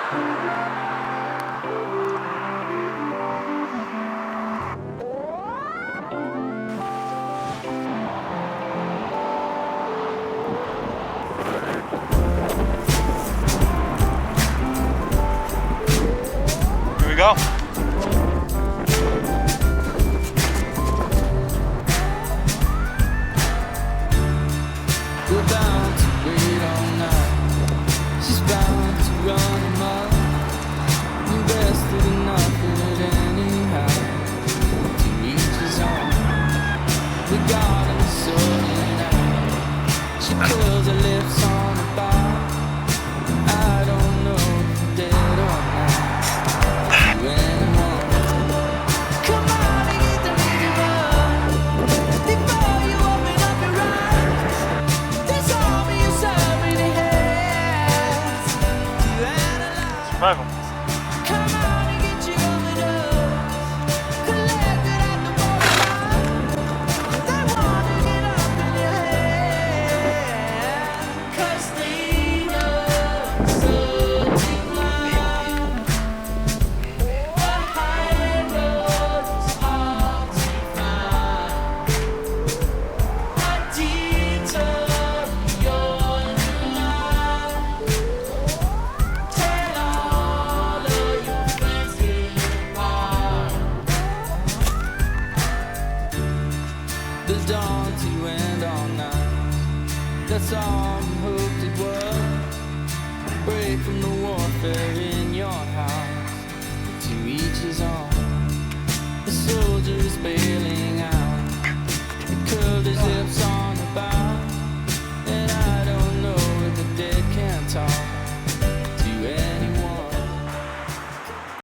Here we go. We're bound to wait all night. She's bound to run amok. Invested enough in it anyhow. To each his own. We got her sorted out. She curls her lips on the bar. I don't know if you're dead or not. To anyone. Come on and get the leader up before you open up your eyes. This army is already hands to analyze. Survival. Come on and get your overdose. Collect it at the borderline. They wanna get up in your head. 'Cause they know so divine. The high road is hard to find. A detour beyond the line. Tell all of your friends goodbye. The dawn's you end all night. That's all we hoped it was. Break from the warfare in your house. To each his own. The soldier is bailed